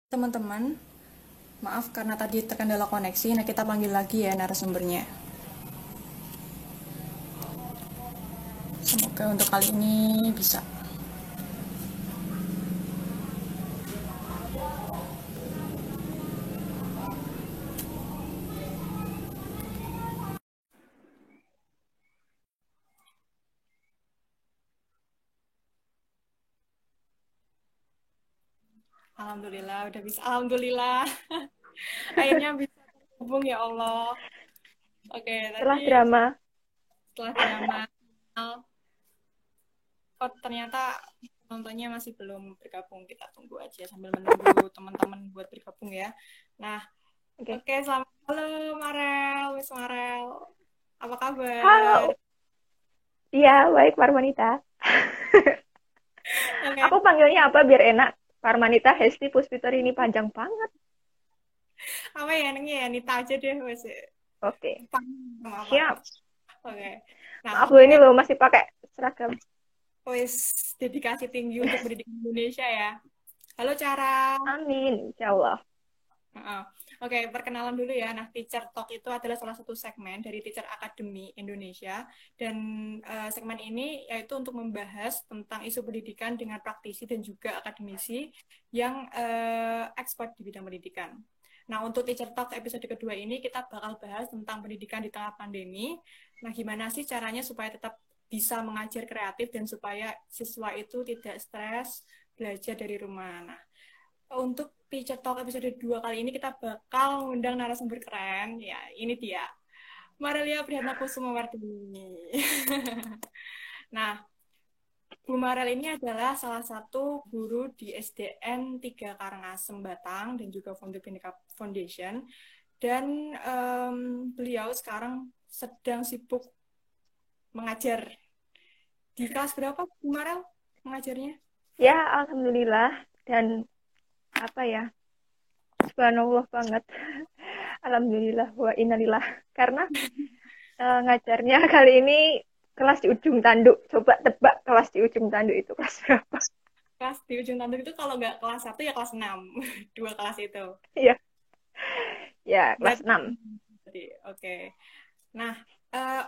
Teman-teman, maaf karena tadi terkendala koneksi, nah kita panggil lagi ya narasumbernya. Semoga untuk kali ini bisa. Alhamdulillah, udah bisa. Alhamdulillah. Akhirnya bisa terhubung ya Allah. Oke, Setelah tadi drama. setelah drama, oh ternyata nontonnya masih belum bergabung. Kita tunggu aja sambil menunggu teman-teman buat bergabung ya. Nah, Oke. oke, selamat halo Marel, Miss Marel. Apa kabar? Halo. Iya, baik Parmanita. Oke, Aku panggilnya apa biar enak? Parmanita Hesti Puspiteri ini panjang banget. apa ya enaknya ya Nita aja deh wes. Oke. Sama apa? Siap. Oke. Nah, Maaf loh oke. ini loh masih pakai seragam. Wes dedikasi tinggi untuk pendidikan Indonesia ya. Halo cara. Amin, insya Allah. Heeh. Oke, perkenalan dulu ya. Nah, Teacher Talk itu adalah salah satu segmen dari Teacher Academy Indonesia dan segmen ini yaitu untuk membahas tentang isu pendidikan dengan praktisi dan juga akademisi yang expert di bidang pendidikan. Nah, untuk Teacher Talk episode kedua ini kita bakal bahas tentang pendidikan di tengah pandemi. Nah, gimana sih caranya supaya tetap bisa mengajar kreatif dan supaya siswa itu tidak stres belajar dari rumah. Nah, untuk Teacher Talk episode 2 kali ini kita bakal mengundang narasumber keren. Ya, ini dia. Marelia Prihatna Kusuma Wardini. Nah, Bu Marel ini adalah salah satu guru di SDN 3 Karangasem Batang dan juga Founder Bhinneka Foundation. Dan beliau sekarang sedang sibuk mengajar. Di kelas berapa Bu Marel mengajarnya? Ya, Alhamdulillah. Dan apa ya, subhanallah banget. Alhamdulillah wa innalillah. Karena ngajarnya kali ini kelas di ujung tanduk. Coba tebak kelas di ujung tanduk itu kelas berapa? Kelas di ujung tanduk itu kalau nggak kelas 1 ya kelas 6. Dua kelas itu. Iya, ya kelas Berarti, 6. oke. Nah,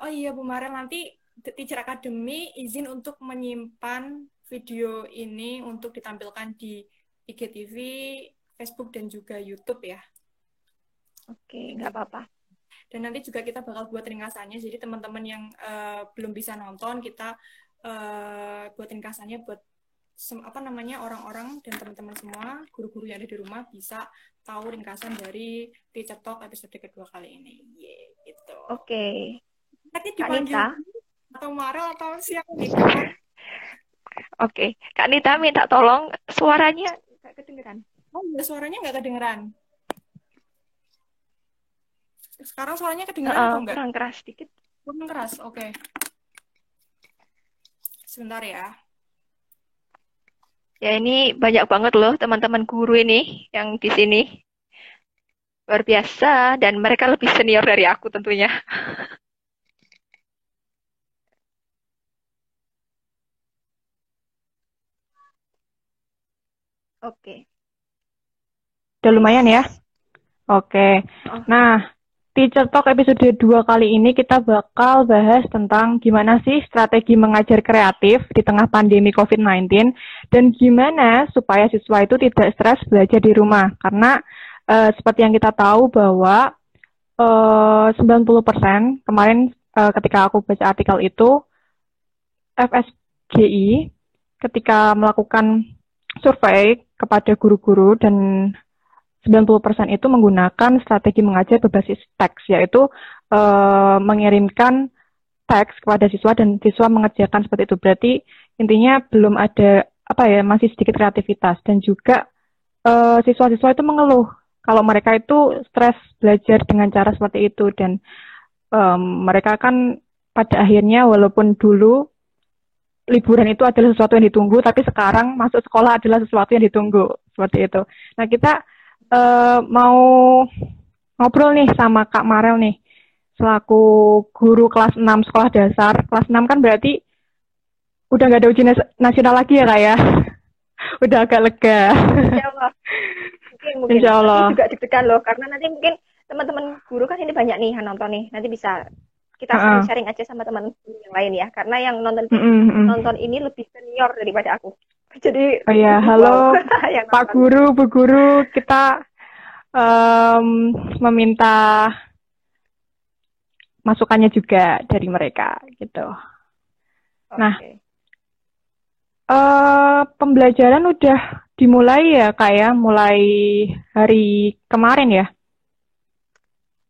oh iya Bu Maren, nanti Teacher Academy izin untuk menyimpan video ini untuk ditampilkan di IGTV, Facebook, dan juga YouTube ya. Oke, nggak apa-apa. Dan nanti juga kita bakal buat ringkasannya, jadi teman-teman yang belum bisa nonton, kita buat ringkasannya buat apa namanya orang-orang dan teman-teman semua, guru-guru yang ada di rumah bisa tahu ringkasan dari Teacher Talk episode kedua kali ini. Gitu. Oke, Nanti Kak dipanggil Nita. atau Marel atau siapa nih Kak? Oke, Kak Nita minta tolong suaranya nggak kedengeran. Oh, ya, suaranya nggak kedengeran. Sekarang suaranya kedengeran atau enggak? Kurang keras sedikit. Kurang keras. Oke. Sebentar ya. Ya ini banyak banget loh teman-teman guru ini yang di sini. Luar biasa dan mereka lebih senior dari aku tentunya. Oke, Udah lumayan ya. Oke. oh, Nah, Teacher Talk episode 2 kali ini kita bakal bahas tentang gimana sih strategi mengajar kreatif di tengah pandemi COVID-19 dan gimana supaya siswa itu tidak stres belajar di rumah. Karena seperti yang kita tahu bahwa 90% kemarin ketika aku baca artikel itu FSGI ketika melakukan survei kepada guru-guru dan 90% itu menggunakan strategi mengajar berbasis teks, yaitu mengirimkan teks kepada siswa dan siswa mengerjakan seperti itu. Berarti intinya belum ada masih sedikit kreativitas dan juga siswa-siswa itu mengeluh kalau mereka itu stres belajar dengan cara seperti itu dan mereka kan pada akhirnya walaupun dulu liburan itu adalah sesuatu yang ditunggu, tapi sekarang masuk sekolah adalah sesuatu yang ditunggu seperti itu. Nah kita mau ngobrol nih sama Kak Marel nih, selaku guru kelas 6 sekolah dasar. Kelas 6 kan berarti udah nggak ada ujian nasional lagi ya Kak ya? Udah agak lega. siapa? mungkin. Insya Tapi Allah. juga deg-degan loh, karena nanti mungkin teman-teman guru kan ini banyak nih yang nonton nih. Nanti bisa kita Heeh. sharing-sharing aja sama teman yang lain ya. Karena yang Mm-mm, mm-mm. nonton ini lebih senior daripada aku. Jadi Oh ya, lebih halo wow yang Pak nonton. Guru, Bu Guru, kita meminta masukannya juga dari mereka gitu. Nah, Oke. pembelajaran udah dimulai ya Kak ya, mulai hari kemarin ya?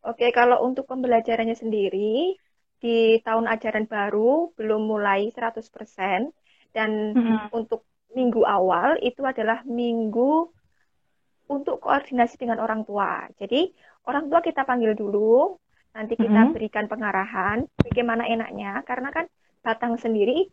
Oke, kalau untuk pembelajarannya sendiri, di tahun ajaran baru belum mulai 100%, dan Mm-mm. untuk minggu awal itu adalah minggu untuk koordinasi dengan orang tua. Jadi, orang tua kita panggil dulu, nanti kita Mm-mm. berikan pengarahan bagaimana enaknya, karena kan Batang sendiri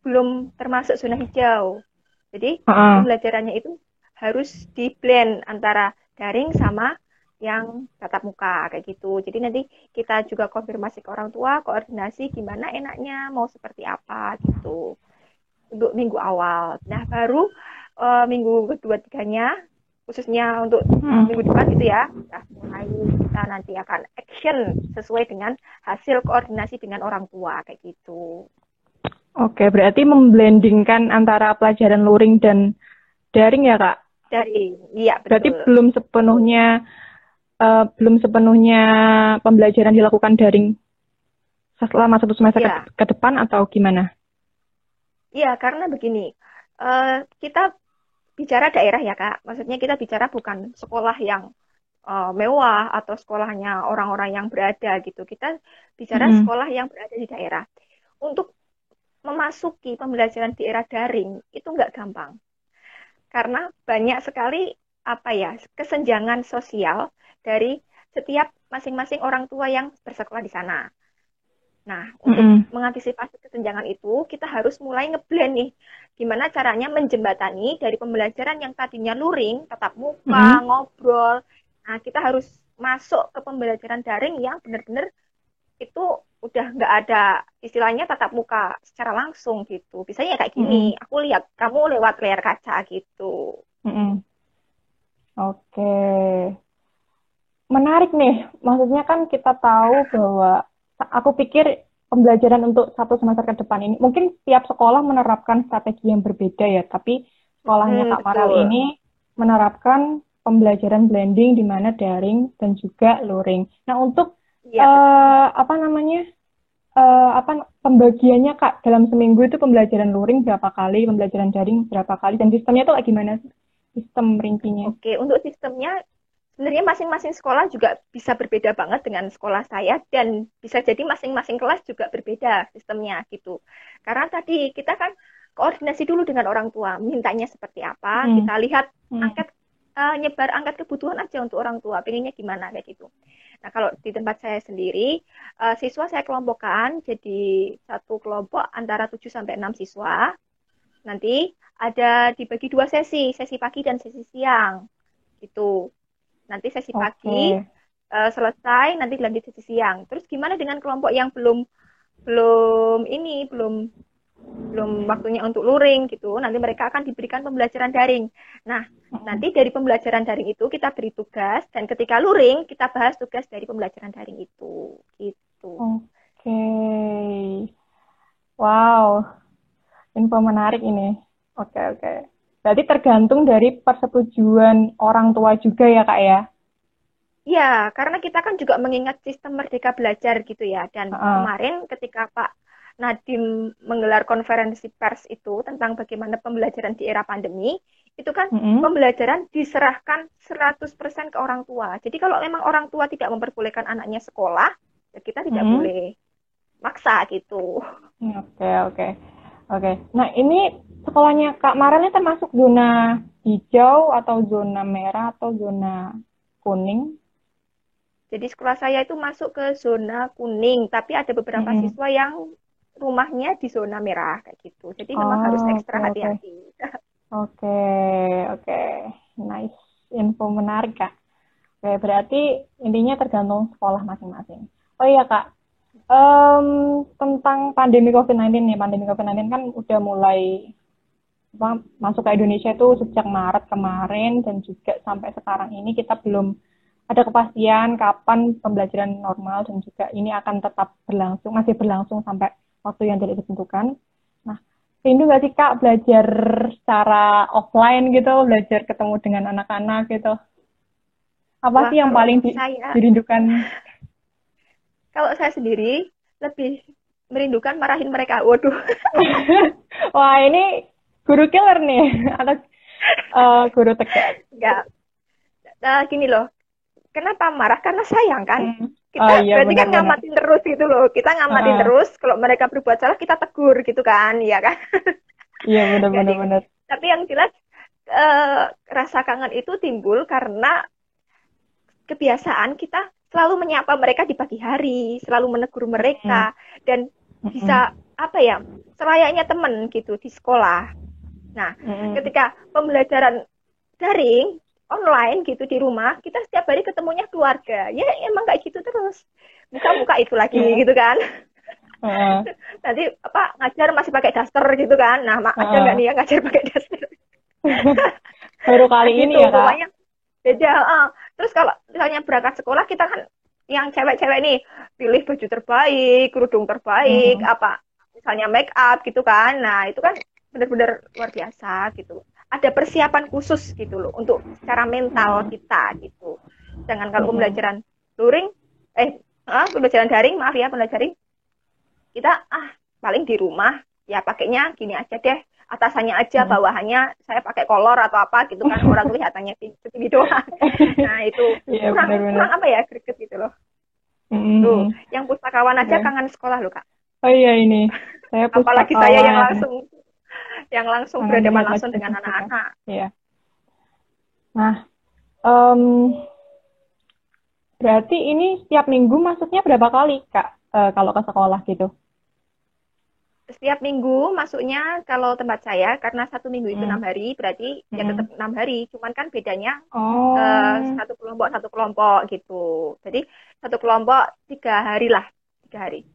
belum termasuk zona hijau. Jadi, Heeh. pembelajarannya itu harus di-blend antara daring sama yang tatap muka kayak gitu. Jadi nanti kita juga konfirmasi ke orang tua, koordinasi gimana enaknya, mau seperti apa gitu untuk minggu awal. Nah, baru minggu kedua tiganya, khususnya untuk minggu Mm. depan gitu ya, kita mulai kita nanti akan action sesuai dengan hasil koordinasi dengan orang tua kayak gitu. Oke, berarti memblendingkan antara pelajaran luring dan daring ya Kak? Dari, iya Berarti betul. belum sepenuhnya pembelajaran dilakukan daring selama 1 semester ke, Ya, ke depan atau gimana? iya karena begini, kita bicara daerah ya Kak, maksudnya kita bicara bukan sekolah yang mewah atau sekolahnya orang-orang yang berada gitu. Kita bicara Mm-mm. sekolah yang berada di daerah. Untuk memasuki pembelajaran di era daring itu nggak gampang karena banyak sekali apa ya kesenjangan sosial dari setiap masing-masing orang tua yang bersekolah di sana. Nah, untuk Mm-mm. mengantisipasi kesenjangan itu, kita harus mulai ngeblend nih. Gimana caranya menjembatani dari pembelajaran yang tadinya luring, tatap muka, Mm-mm. ngobrol. Nah, kita harus masuk ke pembelajaran daring yang benar-benar itu udah nggak ada istilahnya tatap muka secara langsung gitu. Biasanya kayak gini, Mm-mm. aku lihat kamu lewat layar kaca gitu. Mm-mm. Oke, menarik nih. Maksudnya kan kita tahu bahwa aku pikir pembelajaran untuk 1 semester ke depan ini mungkin setiap sekolah menerapkan strategi yang berbeda ya, tapi sekolahnya Kak Marel Betul. ini menerapkan pembelajaran blending di mana daring dan juga luring. Nah, untuk Iya, betul. apa namanya? Apa pembagiannya Kak dalam seminggu itu pembelajaran luring berapa kali, pembelajaran daring berapa kali, dan sistemnya tuh kayak gimana sih? Sistem rincinya. Oke, untuk sistemnya sebenarnya masing-masing sekolah juga bisa berbeda banget dengan sekolah saya dan bisa jadi masing-masing kelas juga berbeda sistemnya gitu. Karena tadi kita kan koordinasi dulu dengan orang tua, mintanya seperti apa, Hmm. kita lihat Hmm. angkat nyebar angkat kebutuhan aja untuk orang tua, pengennya gimana kayak gitu. Nah, kalau di tempat saya sendiri, siswa saya kelompokkan jadi satu kelompok antara 7 sampai 6 siswa. Nanti ada dibagi dua sesi, sesi pagi dan sesi siang gitu. Nanti sesi pagi Oke. selesai, nanti dilanjut sesi siang. Terus gimana dengan kelompok yang belum belum ini belum belum waktunya untuk luring gitu. Nanti mereka akan diberikan pembelajaran daring. Nah, Hmm. nanti dari pembelajaran daring itu kita beri tugas dan ketika luring kita bahas tugas dari pembelajaran daring itu. Gitu. Oke. Wow, info menarik ini. Oke, oke. Berarti tergantung dari persetujuan orang tua juga ya, Kak ya? Ya, karena kita kan juga mengingat sistem Merdeka Belajar gitu ya. Dan Heeh. kemarin ketika Pak Nadiem menggelar konferensi pers itu tentang bagaimana pembelajaran di era pandemi, itu kan Mm-mm. pembelajaran diserahkan 100% ke orang tua. Jadi kalau memang orang tua tidak memperbolehkan anaknya sekolah, ya kita tidak Mm-mm. boleh maksa gitu. Oke, oke. Oke. Nah, ini sekolahnya Kak Maren ini termasuk zona hijau atau zona merah atau zona kuning? Jadi sekolah saya itu masuk ke zona kuning, tapi ada beberapa Mm-mm. siswa yang rumahnya di zona merah kayak gitu. Jadi memang harus Oh, ekstra oke, oke. hati-hati. Oke, oke. Nice. Info menarik, Kak. Oke, berarti intinya tergantung sekolah masing-masing. Oh iya, Kak. Tentang pandemi COVID-19 nih, pandemi COVID-19 kan udah mulai masuk ke Indonesia itu sejak Maret kemarin, dan juga sampai sekarang ini kita belum ada kepastian kapan pembelajaran normal, dan juga ini akan tetap berlangsung, masih berlangsung sampai waktu yang tidak ditentukan. Nah, rindu nggak sih Kak belajar secara offline gitu, belajar ketemu dengan anak-anak gitu? Apa Wah, sih yang paling dirindukan? kalau saya sendiri lebih merindukan marahin mereka. Waduh, Wah, ini guru killer nih, atau guru tegas? enggak. Gini loh, kenapa marah? Karena sayang kan. Hmm. Kita Oh iya, berarti kan benar-benar. ngamatin terus gitu loh. Kita ngamatin Ah, terus. Kalau mereka berbuat salah kita tegur gitu kan, ya kan? iya, Jadi, benar-benar. tapi yang jelas rasa kangen itu timbul karena kebiasaan kita selalu menyapa mereka di pagi hari, selalu menegur Mm-mm. mereka, dan Mm-mm. bisa apa ya, selayaknya teman gitu di sekolah. Nah, Mm-mm. ketika pembelajaran daring, online gitu di rumah, kita setiap hari ketemunya keluarga. Ya emang kayak gitu terus. Muka-muka itu lagi Iya. gitu kan. Heeh. Nanti apa ngajar masih pakai daster gitu kan. Nah, ada nggak Heeh. nih yang ngajar pakai daster? Baru kali ini Gitu, ya, Kak? pokoknya beda. Terus kalau misalnya berangkat sekolah, kita kan yang cewek-cewek nih pilih baju terbaik, kerudung terbaik, Hmm. apa misalnya make up gitu kan. Nah, itu kan benar-benar luar biasa gitu. Ada persiapan khusus gitu loh untuk secara mental Hmm. kita gitu. Jangan kalau Hmm. pembelajaran luring, pembelajaran daring, maaf ya, pembelajaran kita paling di rumah ya pakainya gini aja deh, atasannya aja, Hmm. bawahannya saya pakai kolor atau apa gitu kan, orang kelihatannya segini doang. Nah itu Iya, kurang benar-benar. kurang apa ya, greget gitu loh. Tuh, Hmm. yang pustakawan aja Oke. kangen sekolah loh Kak. Oh iya, ini. Saya Apalagi saya pustakawan. yang langsung Kangen berhadapan banget langsung dengan baca-baca juga. anak-anak. Iya. Nah, em, berarti ini setiap minggu masuknya berapa kali, Kak? Kalau ke sekolah gitu? Setiap minggu masuknya kalau tempat saya, karena satu minggu itu Hmm. 6 hari, berarti ya tetap Hmm. 6 hari. Cuman kan bedanya Oh, satu kelompok gitu. Jadi satu kelompok 3 hari lah, 3 hari.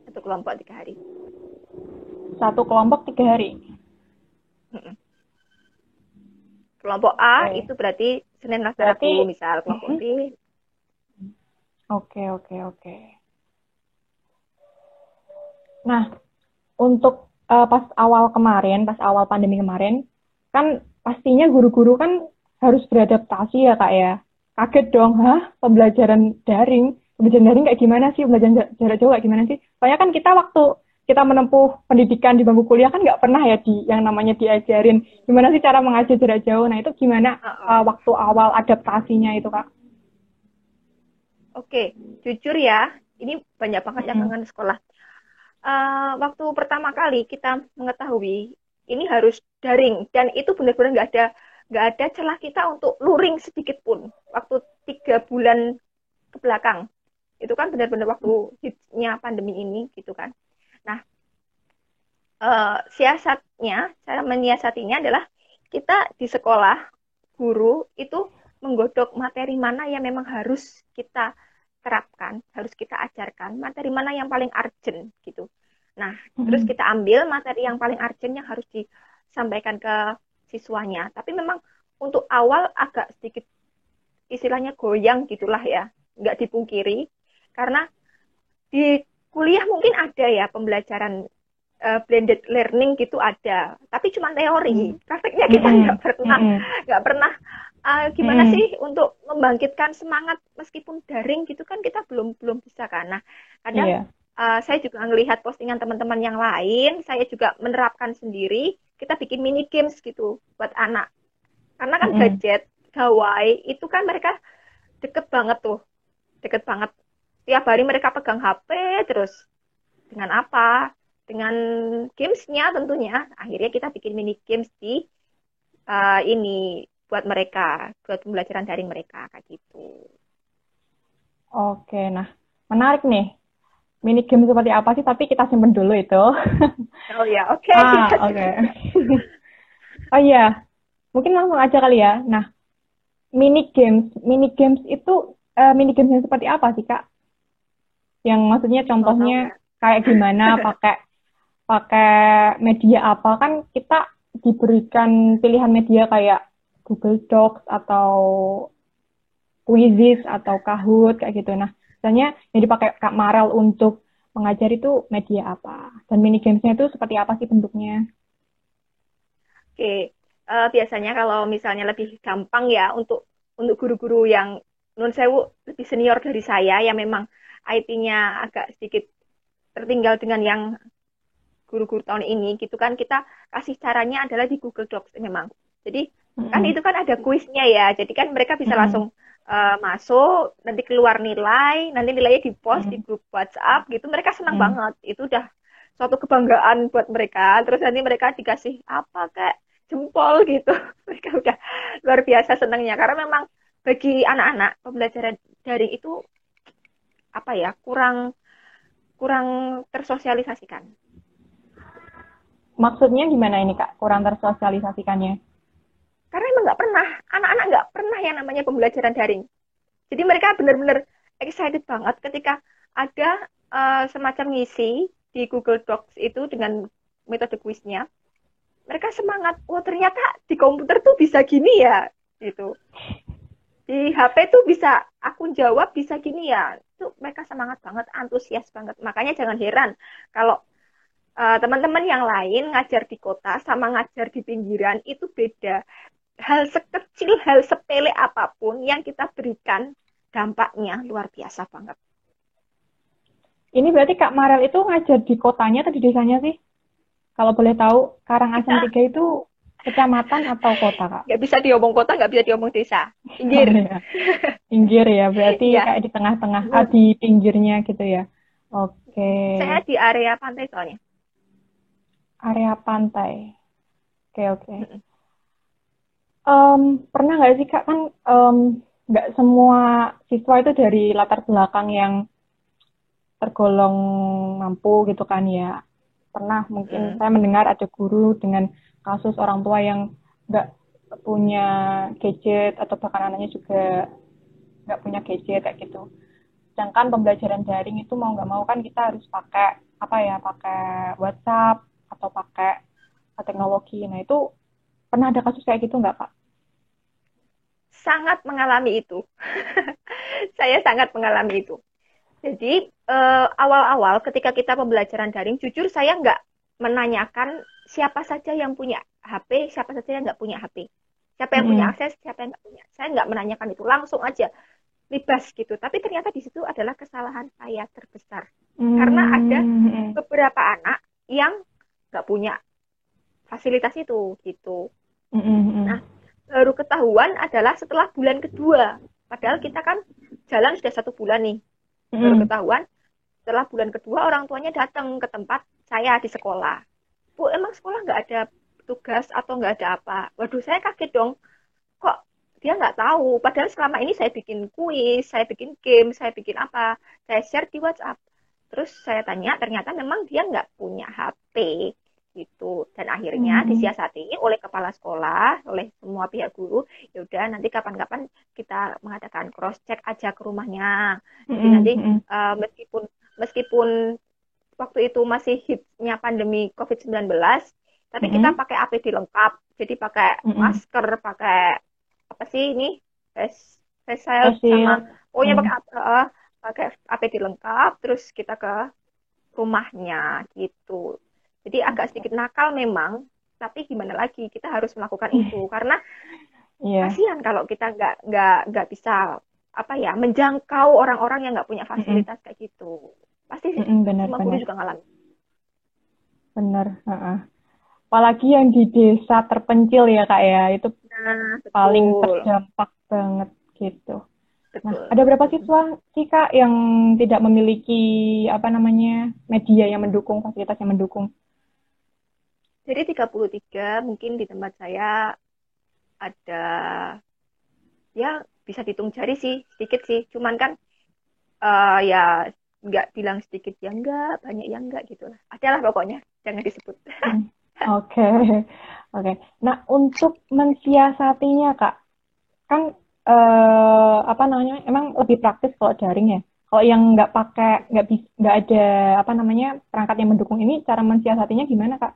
Satu kelompok 3 hari. satu kelompok 3 hari. Mm-mm. Kelompok A Oke. itu berarti Senin Selasa Berarti, Rabu, misal kelompok mm, B. oke, oke, oke. Nah, untuk pas awal pandemi kemarin, kan pastinya guru-guru kan harus beradaptasi ya Kak ya. Kaget dong, hah? Pembelajaran daring kayak gimana sih? Pembelajaran jarak jauh kayak gimana sih? Soalnya kan kita waktu kita menempuh pendidikan di bangku kuliah kan nggak pernah ya yang namanya diajarin gimana sih cara mengajar jarak jauh. Nah itu gimana Uh-uh. waktu awal adaptasinya itu Kak? Oke, jujur ya, ini banyak banget yang Mm-mm. kangen sekolah. Waktu pertama kali kita mengetahui ini harus daring, dan itu benar-benar nggak ada celah kita untuk luring sedikit pun. Waktu 3 bulan ke belakang, itu kan benar-benar waktu hitsnya pandemi ini gitu kan. Nah, cara menyiasatinya adalah kita di sekolah, guru itu menggodok materi mana yang memang harus kita terapkan, harus kita ajarkan, materi mana yang paling urgent gitu. Nah, terus Mm-mm. kita ambil materi yang paling urgent yang harus disampaikan ke siswanya. Tapi memang untuk awal agak sedikit istilahnya goyang gitulah ya, nggak dipungkiri. Karena di kuliah mungkin ada ya pembelajaran blended learning gitu ada, tapi cuma teori, prakteknya kita Mm-mm. Mm-mm. nggak pernah gimana Mm-mm. sih untuk membangkitkan semangat meskipun daring gitu kan, kita belum belum bisa kan. Nah, kadang Iya. saya juga ngelihat postingan teman-teman yang lain, saya juga menerapkan sendiri, kita bikin mini games gitu buat anak, karena kan Mm-mm. gadget gawai itu kan mereka deket banget tuh, deket banget, tiap hari mereka pegang HP terus. Dengan apa? Dengan gamesnya tentunya. Akhirnya kita bikin mini games di ini buat mereka, buat pembelajaran daring mereka kayak gitu. Oke, nah menarik nih. Mini game seperti apa sih? Tapi kita simpen dulu itu. Oh ya, oke, kita Oke. Oh iya, mungkin langsung aja kali ya. Nah, mini games itu mini games yang seperti apa sih Kak? Yang maksudnya mau tahu contohnya nggak? kayak gimana? Pakai pakai media apa? Kan kita diberikan pilihan media kayak Google Docs atau Quizzes atau Kahoot kayak gitu. Nah, misalnya yang dipakai Kak Marel untuk mengajar itu media apa? Dan mini gamesnya itu seperti apa sih bentuknya? Oke, biasanya kalau misalnya lebih gampang ya untuk guru-guru yang non sewu lebih senior dari saya yang memang IT-nya agak sedikit tertinggal dengan yang guru-guru tahun ini gitu kan kita kasih caranya adalah di Google Docs memang. Jadi kan Mm-mm. itu kan ada kuisnya ya. Jadi kan mereka bisa Mm-mm. langsung masuk, nanti keluar nilai, nanti nilainya di-post di Mm-mm. grup WhatsApp gitu. Mereka senang Mm-mm. banget. Itu udah suatu kebanggaan buat mereka. Terus nanti mereka dikasih apa kayak jempol gitu. Mereka udah luar biasa senangnya karena memang bagi anak-anak pembelajaran daring itu apa ya kurang kurang tersosialisasikan. Maksudnya gimana ini Kak? Kurang tersosialisasikannya? Karena emang nggak pernah, anak-anak nggak pernah yang namanya pembelajaran daring. Jadi mereka benar-benar excited banget ketika ada semacam ngisi di Google Docs itu dengan metode kuisnya. Mereka semangat, oh ternyata di komputer tuh bisa gini ya, gitu. Di HP tuh bisa aku jawab bisa gini ya. Itu mereka semangat banget, antusias banget. Makanya jangan heran kalau teman-teman yang lain ngajar di kota sama ngajar di pinggiran itu beda. Hal sekecil, hal sepele apapun yang kita berikan, dampaknya luar biasa banget. Ini berarti Kak Marel itu ngajar di kotanya atau di desanya sih? Kalau boleh tahu, Karangasem Kita 3 itu kecamatan atau kota, Kak? nggak bisa diomong kota, nggak bisa diomong desa. Oh Pinggir. ya, pinggir ya. Berarti Iya. kayak di tengah-tengah, di pinggirnya gitu ya. Oke, Saya di area pantai soalnya. area pantai. Oke, oke. Em, pernah nggak sih, Kak, kan nggak semua siswa itu dari latar belakang yang tergolong mampu gitu kan ya. Pernah mungkin saya mendengar ada guru dengan kasus orang tua yang nggak punya gadget atau bahkan anaknya juga nggak punya gadget kayak gitu. Sedangkan pembelajaran daring itu mau nggak mau kan kita harus pakai apa ya, pakai WhatsApp atau pakai teknologi. Nah itu pernah ada kasus kayak gitu nggak Kak? Sangat mengalami itu. Saya sangat mengalami itu. Jadi awal-awal ketika kita pembelajaran daring, jujur saya nggak menanyakan siapa saja yang punya HP, siapa saja yang nggak punya HP. Siapa yang punya Mm-mm. akses, siapa yang nggak punya. Saya nggak menanyakan itu, langsung aja libas gitu. Tapi ternyata di situ adalah kesalahan saya terbesar. Karena ada Mm-mm. beberapa anak yang nggak punya fasilitas itu gitu. Nah, Mm-mm. baru ketahuan adalah setelah bulan kedua. Padahal kita kan jalan sudah 1 bulan nih. Baru Mm-mm. ketahuan setelah bulan kedua orang tuanya datang ke tempat saya di sekolah. Bu, emang sekolah nggak ada tugas atau nggak ada apa? Waduh, saya kaget dong. Kok dia nggak tahu? Padahal selama ini saya bikin kuis, saya bikin game, saya bikin apa? Saya share di WhatsApp. Terus saya tanya, ternyata memang dia nggak punya HP gitu. Dan akhirnya Mm-mm. disiasati oleh kepala sekolah, oleh semua pihak guru. Ya udah, nanti kapan-kapan kita mengadakan cross check aja ke rumahnya. Jadi nanti Mm-mm. meskipun meskipun waktu itu masih hitnya pandemi COVID-19, tapi kita Mm-mm. pakai APD lengkap. Jadi pakai Mm-mm. masker, pakai apa sih ini? Face shield sama Hasil. pokoknya pakai Mm. pakai APD lengkap terus kita ke rumahnya gitu. Jadi agak sedikit nakal memang, tapi gimana lagi kita harus melakukan itu karena Iya. kasihan kalau kita nggak bisa apa ya menjangkau orang-orang yang nggak punya Mm-mm. fasilitas kayak gitu. Pasti Mm-mm. semua guru Benar-benar. juga ngalamin. Benar. Heeh. Apalagi yang di desa terpencil ya Kak ya, itu Nah, paling betul, terdampak banget gitu. Nah, betul. ada berapa siswa sih Kak yang tidak memiliki apa namanya media yang mendukung, fasilitas yang mendukung? Jadi 33 mungkin di tempat saya ada ya bisa dihitung jari sih, sedikit sih. Cuman kan ya nggak bilang sedikit ya enggak, banyak yang enggak gitu lah. Adalah pokoknya, jangan disebut. Hmm. Oke, oke. Nah, untuk mensiasatinya Kak, kan apa namanya, emang lebih praktis kalau daring ya. Kalau yang nggak pakai, nggak ada apa namanya perangkat yang mendukung ini, cara mensiasatinya gimana Kak?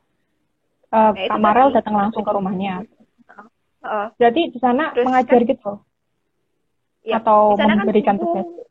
Nah, Kak itu Marel tadi. datang langsung ke rumahnya. Heeh. Berarti di sana Terus mengajar kan gitu ya, atau di sana kan memberikan buku tugas?